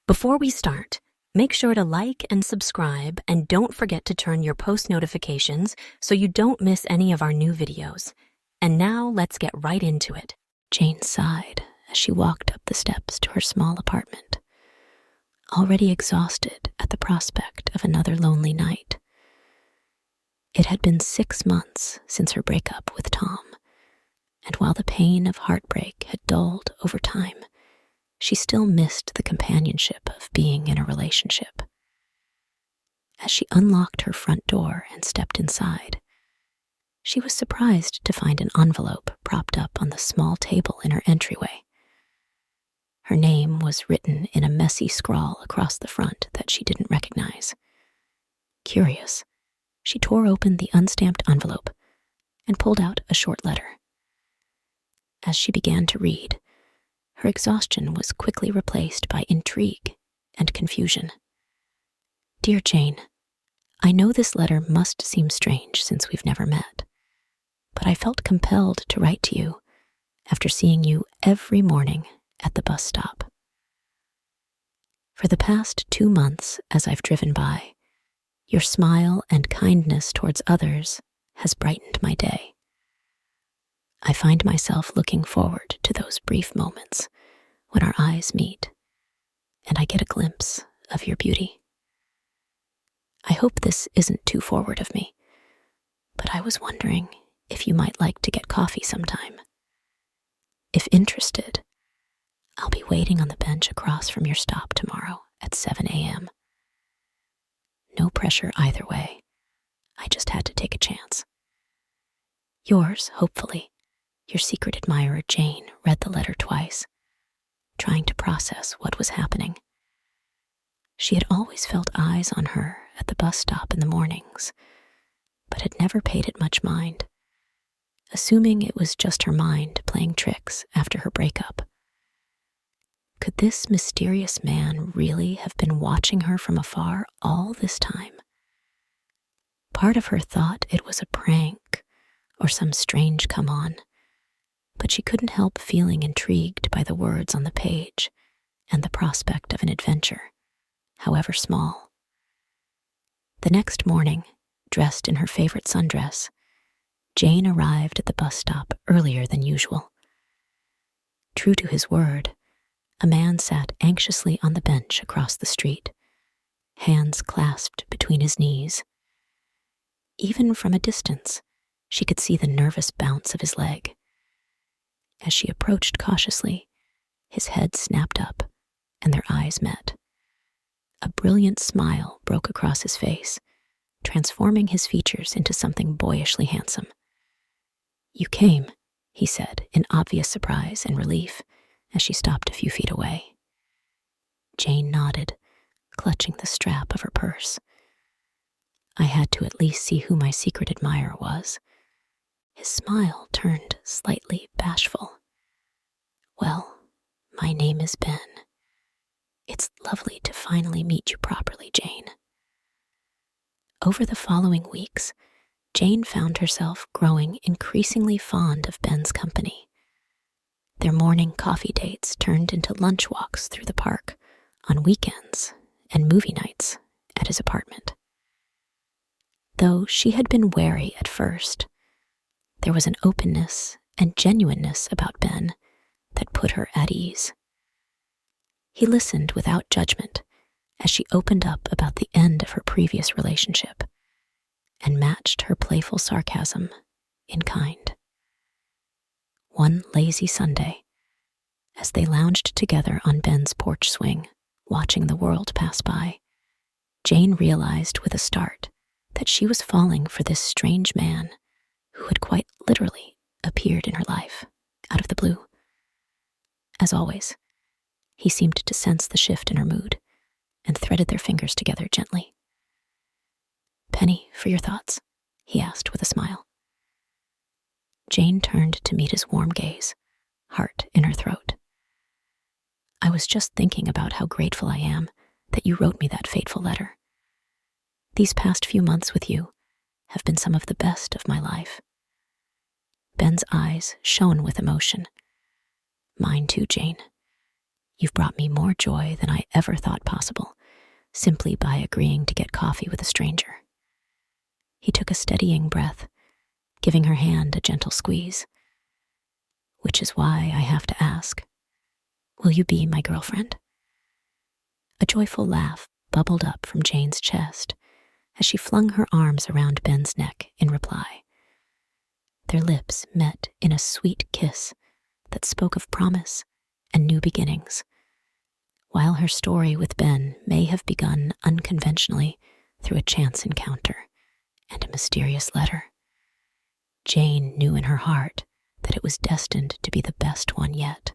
Before we start, make sure to like and subscribe, and don't forget to turn your post notifications so you don't miss any of our new videos. And now let's get right into it. Jane sighed as she walked up the steps to her small apartment, already exhausted at the prospect of another lonely night. It had been 6 months since her breakup with Tom, and while the pain of heartbreak had dulled over time, she still missed the companionship of being in a relationship. As she unlocked her front door and stepped inside, she was surprised to find an envelope propped up on the small table in her entryway. Her name was written in a messy scrawl across the front that she didn't recognize. Curious, she tore open the unstamped envelope and pulled out a short letter. As she began to read, her exhaustion was quickly replaced by intrigue and confusion. Dear Jane, I know this letter must seem strange since we've never met, but I felt compelled to write to you after seeing you every morning at the bus stop. For the past 2 months as I've driven by, your smile and kindness towards others has brightened my day. I find myself looking forward to those brief moments when our eyes meet and I get a glimpse of your beauty. I hope this isn't too forward of me, but I was wondering if you might like to get coffee sometime. If interested, I'll be waiting on the bench across from your stop tomorrow at 7 a.m. No pressure either way. I just had to take a chance. Yours, hopefully, your secret admirer Jane read the letter twice, trying to process what was happening. She had always felt eyes on her at the bus stop in the mornings, but had never paid it much mind, assuming it was just her mind playing tricks after her breakup. Could this mysterious man really have been watching her from afar all this time? Part of her thought it was a prank or some strange come-on, but she couldn't help feeling intrigued by the words on the page and the prospect of an adventure, however small. The next morning, dressed in her favorite sundress, Jane arrived at the bus stop earlier than usual. True to his word, a man sat anxiously on the bench across the street, hands clasped between his knees. Even from a distance, she could see the nervous bounce of his leg. As she approached cautiously, his head snapped up and their eyes met. A brilliant smile broke across his face, transforming his features into something boyishly handsome. You came, he said in obvious surprise and relief as she stopped a few feet away. Jane nodded, clutching the strap of her purse. I had to at least see who my secret admirer was. His smile turned slightly bashful. Well, my name is Ben. It's lovely to finally meet you properly, Jane. Over the following weeks, Jane found herself growing increasingly fond of Ben's company. Their morning coffee dates turned into lunch walks through the park on weekends and movie nights at his apartment. Though she had been wary at first, there was an openness and genuineness about Ben that put her at ease. He listened without judgment as she opened up about the end of her previous relationship and matched her playful sarcasm in kind. One lazy Sunday, as they lounged together on Ben's porch swing, watching the world pass by, Jane realized with a start that she was falling for this strange man who had quite literally appeared in her life, out of the blue. As always, he seemed to sense the shift in her mood and threaded their fingers together gently. Penny, for your thoughts, he asked with a smile. Jane turned to meet his warm gaze, heart in her throat. I was just thinking about how grateful I am that you wrote me that fateful letter. These past few months with you have been some of the best of my life. Ben's eyes shone with emotion. Mine too, Jane. You've brought me more joy than I ever thought possible, simply by agreeing to get coffee with a stranger." He took a steadying breath, giving her hand a gentle squeeze. "Which is why I have to ask, will you be my girlfriend?" A joyful laugh bubbled up from Jane's chest as she flung her arms around Ben's neck in reply. Their lips met in a sweet kiss that spoke of promise and new beginnings. While her story with Ben may have begun unconventionally through a chance encounter and a mysterious letter, Jane knew in her heart that it was destined to be the best one yet.